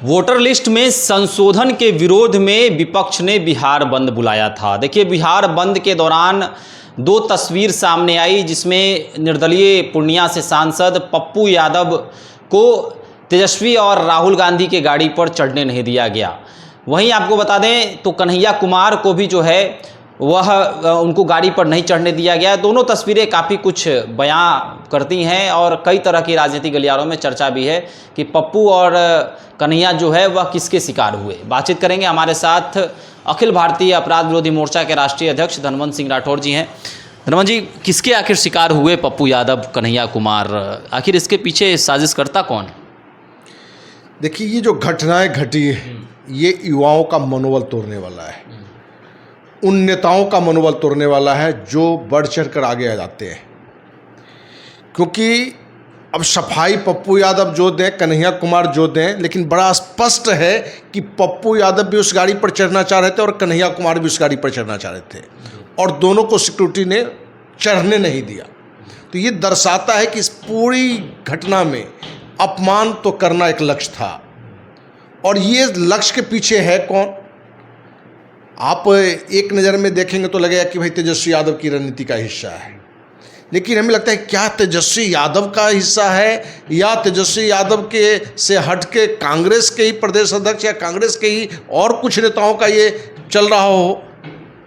Voter list में संशोधन के विरोध में विपक्ष ने बिहार बंद बुलाया था। देखिए, बिहार बंद के दौरान दो तस्वीर सामने आई, जिसमें निर्दलीय पूर्णिया से सांसद पप्पू यादव को तेजस्वी और राहुल गांधी के गाड़ी पर चढ़ने नहीं दिया गया। वहीं आपको बता दें तो कन्हैया कुमार को भी जो है वह उनको गाड़ी पर नहीं चढ़ने दिया गया। दोनों तस्वीरें काफ़ी कुछ बयां करती हैं और कई तरह की राजनीतिक गलियारों में चर्चा भी है कि पप्पू और कन्हैया जो है वह किसके शिकार हुए। बातचीत करेंगे, हमारे साथ अखिल भारतीय अपराध विरोधी मोर्चा के राष्ट्रीय अध्यक्ष धनवंत सिंह राठौर जी हैं। धनवंत जी, किसके आखिर शिकार हुए पप्पू यादव, कन्हैया कुमार? आखिर इसके पीछे साजिशकर्ता कौन? देखिए, ये जो घटनाएं घटी ये युवाओं का मनोबल तोड़ने वाला है, उन नेताओं का मनोबल तोड़ने वाला है जो बढ़ चढ़ कर आगे आ जाते हैं। क्योंकि अब सफाई पप्पू यादव जो दें, कन्हैया कुमार जो दें, लेकिन बड़ा स्पष्ट है कि पप्पू यादव भी उस गाड़ी पर चढ़ना चाह रहे थे और कन्हैया कुमार भी उस गाड़ी पर चढ़ना चाह रहे थे और दोनों को सिक्योरिटी ने चढ़ने नहीं दिया। तो ये दर्शाता है कि इस पूरी घटना में अपमान तो करना एक लक्ष्य था और ये लक्ष्य के पीछे है कौन? आप एक नज़र में देखेंगे तो लगेगा कि भाई तेजस्वी यादव की रणनीति का हिस्सा है, लेकिन हमें लगता है क्या तेजस्वी यादव का हिस्सा है या तेजस्वी यादव के से हट के कांग्रेस के ही प्रदेश अध्यक्ष या कांग्रेस के ही और कुछ नेताओं का ये चल रहा हो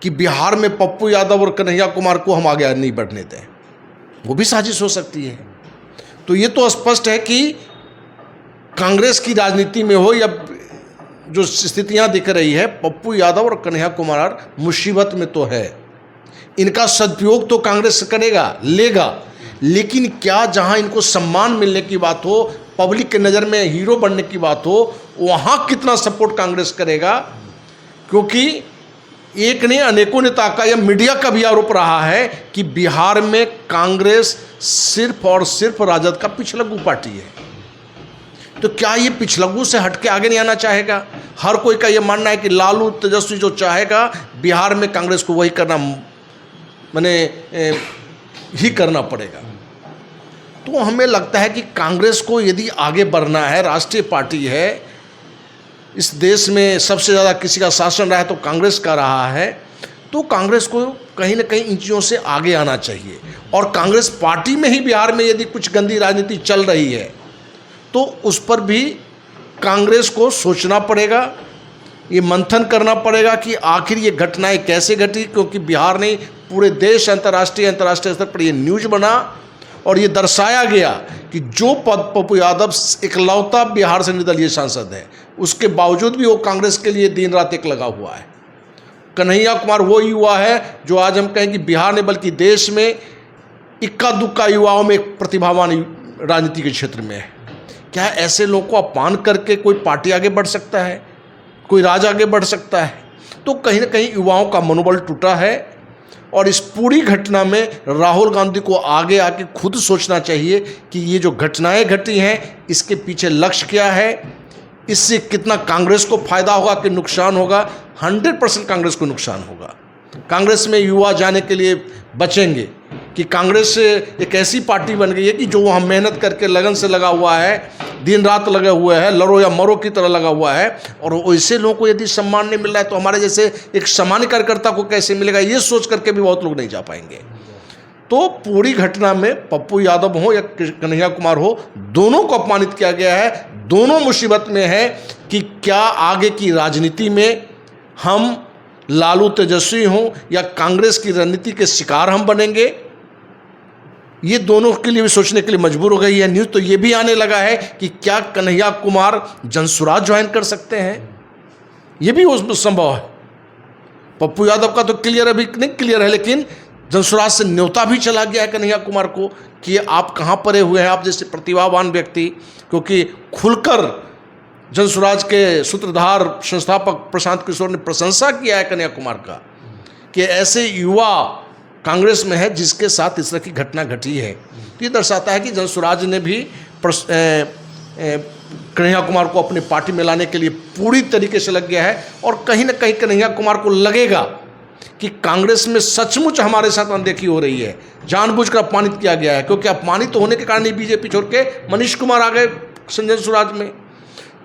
कि बिहार में पप्पू यादव और कन्हैया कुमार को हम आगे नहीं बढ़ने दें। वो भी साजिश हो सकती है। तो ये तो स्पष्ट है कि कांग्रेस की राजनीति में हो या जो स्थितियां दिख रही है, पप्पू यादव और कन्हैया कुमार मुसीबत में तो है। इनका सदुपयोग तो कांग्रेस करेगा, लेगा, लेकिन क्या जहां इनको सम्मान मिलने की बात हो, पब्लिक के नज़र में हीरो बनने की बात हो, वहां कितना सपोर्ट कांग्रेस करेगा? क्योंकि एक ने अनेकों नेता का या मीडिया का भी आरोप रहा है कि बिहार में कांग्रेस सिर्फ और सिर्फ राजद का पिछलग्गू पार्टी है। तो क्या ये पिछलग्गू से हटके आगे नहीं आना चाहेगा? हर कोई का ये मानना है कि लालू तेजस्वी जो चाहेगा बिहार में कांग्रेस को वही करना ही करना पड़ेगा। तो हमें लगता है कि कांग्रेस को यदि आगे बढ़ना है, राष्ट्रीय पार्टी है, इस देश में सबसे ज़्यादा किसी का शासन रहा है तो कांग्रेस का रहा है, तो कांग्रेस को कहीं ना कहीं इन चीज़ों से आगे आना चाहिए। और कांग्रेस पार्टी में ही बिहार में यदि कुछ गंदी राजनीति चल रही है तो उस पर भी कांग्रेस को सोचना पड़ेगा, ये मंथन करना पड़ेगा कि आखिर ये घटनाएं कैसे घटी। क्योंकि बिहार ने पूरे देश अंतर्राष्ट्रीय स्तर पर ये न्यूज बना और ये दर्शाया गया कि जो पप्पू यादव इकलौता बिहार से निर्दलीय सांसद है, उसके बावजूद भी वो कांग्रेस के लिए दिन रात एक लगा हुआ है। कन्हैया कुमार वो युवा है जो आज हम कहें कि बिहार ने बल्कि देश में इक्का दुक्का युवाओं में एक प्रतिभावान राजनीति के क्षेत्र में है। क्या ऐसे लोगों को अपमान करके कोई पार्टी आगे बढ़ सकता है, कोई राज आगे बढ़ सकता है? तो कहीं ना कहीं युवाओं का मनोबल टूटा है और इस पूरी घटना में राहुल गांधी को आगे आके खुद सोचना चाहिए कि ये जो घटनाएं घटी हैं इसके पीछे लक्ष्य क्या है, इससे कितना कांग्रेस को फायदा होगा कि नुकसान होगा। 100% कांग्रेस को नुकसान होगा। कांग्रेस में युवा जाने के लिए बचेंगे कि कांग्रेस एक ऐसी पार्टी बन गई है कि जो वहाँ मेहनत करके लगन से लगा हुआ है, दिन रात लगे हुए हैं, लड़ो या मरो की तरह लगा हुआ है, और वैसे लोगों को यदि सम्मान नहीं मिल रहा है तो हमारे जैसे एक सामान्य कार्यकर्ता को कैसे मिलेगा, ये सोच करके भी बहुत लोग नहीं जा पाएंगे। तो पूरी घटना में पप्पू यादव हो या कन्हैया कुमार हो, दोनों को अपमानित किया गया है। दोनों मुसीबत में है कि क्या आगे की राजनीति में हम लालू तेजस्वी हों या कांग्रेस की रणनीति के शिकार हम बनेंगे। ये दोनों के लिए भी सोचने के लिए मजबूर हो गई है। न्यूज़ तो ये भी आने लगा है कि क्या कन्हैया कुमार जनसुराज ज्वाइन कर सकते हैं, ये भी उसमें संभव है। पप्पू यादव का तो क्लियर अभी नहीं क्लियर है, लेकिन जनसुराज से न्योता भी चला गया है कन्हैया कुमार को कि आप कहाँ पड़े हुए हैं, आप जैसे प्रतिभावान व्यक्ति। क्योंकि खुलकर जनसुराज के सूत्रधार संस्थापक प्रशांत किशोर ने प्रशंसा किया है कन्हैया कुमार का कि ऐसे युवा कांग्रेस में है जिसके साथ इस तरह की घटना घटी है। तो ये दर्शाता है कि जनसुराज ने भी कन्हैया कुमार को अपनी पार्टी में लाने के लिए पूरी तरीके से लग गया है। और कहीं ना कहीं कन्हैया कुमार को लगेगा कि कांग्रेस में सचमुच हमारे साथ अनदेखी हो रही है, जानबूझकर अपमानित किया गया है। क्योंकि अपमानित होने के कारण ही बीजेपी छोड़ के मनीष कुमार आ गए संजय सुराज में।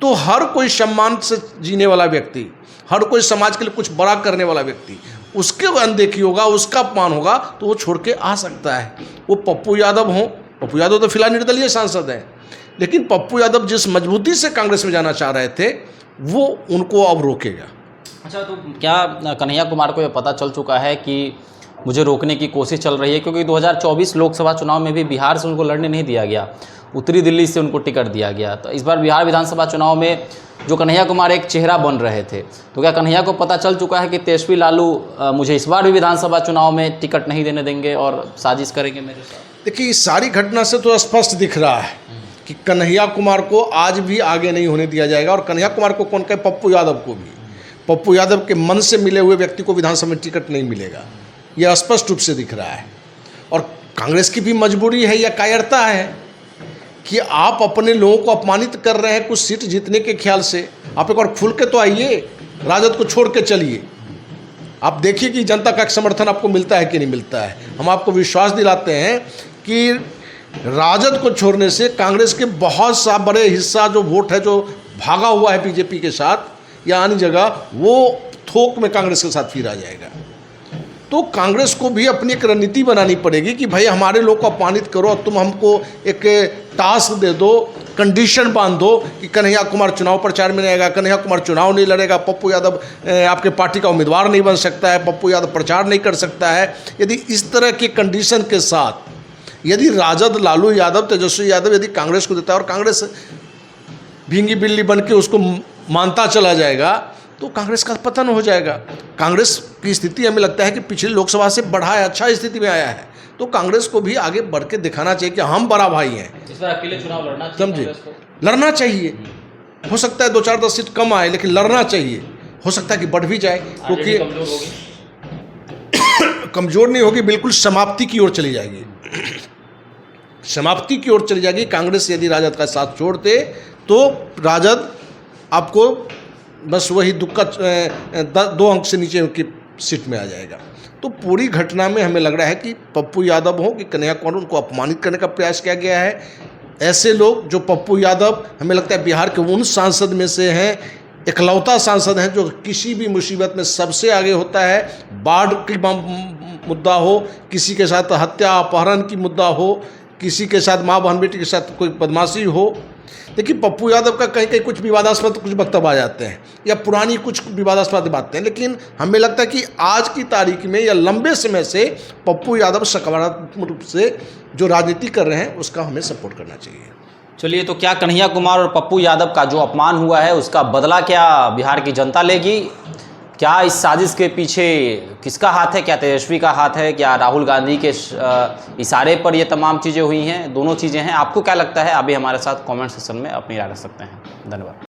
तो हर कोई सम्मान से जीने वाला व्यक्ति, हर कोई समाज के लिए कुछ बड़ा करने वाला व्यक्ति, उसके अनदेखी होगा, उसका अपमान होगा तो वो छोड़ के आ सकता है। वो पप्पू यादव हों, पप्पू यादव तो फिलहाल निर्दलीय सांसद हैं, लेकिन पप्पू यादव जिस मजबूती से कांग्रेस में जाना चाह रहे थे वो उनको अब रोकेगा। अच्छा, तो क्या कन्हैया कुमार को ये पता चल चुका है कि मुझे रोकने की कोशिश चल रही है? क्योंकि 2024 लोकसभा चुनाव में भी बिहार से उनको लड़ने नहीं दिया गया, उत्तरी दिल्ली से उनको टिकट दिया गया। तो इस बार बिहार विधानसभा चुनाव में जो कन्हैया कुमार एक चेहरा बन रहे थे, तो क्या कन्हैया को पता चल चुका है कि तेजस्वी लालू मुझे इस बार भी विधानसभा चुनाव में टिकट नहीं देने देंगे और साजिश करेंगे मेरे साथ? देखिए, इस सारी घटना से तो स्पष्ट दिख रहा है कि कन्हैया कुमार को आज भी आगे नहीं होने दिया जाएगा। और कन्हैया कुमार को कौन कहे, पप्पू यादव को भी, पप्पू यादव के मन से मिले हुए व्यक्ति को विधानसभा में टिकट नहीं मिलेगा, यह स्पष्ट रूप से दिख रहा है। और कांग्रेस की भी मजबूरी है या कायरता है कि आप अपने लोगों को अपमानित कर रहे हैं कुछ सीट जीतने के ख्याल से। आप एक बार खुल के तो आइए, राजद को छोड़ के चलिए, आप देखिए कि जनता का समर्थन आपको मिलता है कि नहीं मिलता है। हम आपको विश्वास दिलाते हैं कि राजद को छोड़ने से कांग्रेस के बहुत सा बड़े हिस्सा जो वोट है, जो भागा हुआ है बीजेपी के साथ या अन्य जगह, वो थोक में कांग्रेस के साथ फिर आ जाएगा। तो कांग्रेस को भी अपनी एक रणनीति बनानी पड़ेगी कि भाई हमारे लोग को अपमानित करो, तुम हमको एक टास्क दे दो, कंडीशन बांध दो कि कन्हैया कुमार चुनाव प्रचार में नहीं आएगा, कन्हैया कुमार चुनाव नहीं लड़ेगा, पप्पू यादव आपके पार्टी का उम्मीदवार नहीं बन सकता है, पप्पू यादव प्रचार नहीं कर सकता है। यदि इस तरह के कंडीशन के साथ यदि राजद, लालू यादव, तेजस्वी यादव यदि कांग्रेस को देता है और कांग्रेस भींगी बिल्ली बन के उसको मानता चला जाएगा तो कांग्रेस का पतन हो जाएगा। कांग्रेस की स्थिति हमें लगता है कि पिछली लोकसभा से बढ़ा है, अच्छा स्थिति में आया है। तो कांग्रेस को भी आगे बढ़ के दिखाना चाहिए कि हम बड़ा भाई हैं। इस बार अकेले चुनाव लड़ना चाहिए, समझिए, लड़ना चाहिए। हो सकता है 2-4-10 सीट कम आए, लेकिन लड़ना चाहिए। हो सकता है कि बढ़ भी जाए, क्योंकि कमजोर नहीं होगी, बिल्कुल समाप्ति की ओर चली जाएगी, समाप्ति की ओर चली जाएगी। कांग्रेस यदि राजद का साथ छोड़ते तो राजद आपको बस वही दुक्का 2 अंक से नीचे की सीट में आ जाएगा। तो पूरी घटना में हमें लग रहा है कि पप्पू यादव हो कि कन्हैया कुमार, उनको अपमानित करने का प्रयास किया गया है। ऐसे लोग जो पप्पू यादव, हमें लगता है बिहार के उन सांसद में से हैं, इकलौता सांसद हैं जो किसी भी मुसीबत में सबसे आगे होता है। बाढ़ की मुद्दा हो, किसी के साथ हत्या अपहरण की मुद्दा हो, किसी के साथ माँ बहन बेटी के साथ कोई बदमाशी हो। देखिए, पप्पू यादव का कहीं कहीं कुछ विवादास्पद कुछ वक्तव्य आ जाते हैं या पुरानी कुछ विवादास्पद बातें हैं, लेकिन हमें लगता है कि आज की तारीख में या लंबे समय से पप्पू यादव सकारात्मक रूप से जो राजनीति कर रहे हैं उसका हमें सपोर्ट करना चाहिए। चलिए, तो क्या कन्हैया कुमार और पप्पू यादव का जो अपमान हुआ है उसका बदला क्या बिहार की जनता लेगी? क्या इस साजिश के पीछे किसका हाथ है? क्या तेजस्वी का हाथ है? क्या राहुल गांधी के इशारे पर ये तमाम चीज़ें हुई हैं? दोनों चीज़ें हैं। आपको क्या लगता है? अभी हमारे साथ कमेंट सेक्शन में अपनी राय रख सकते हैं। धन्यवाद।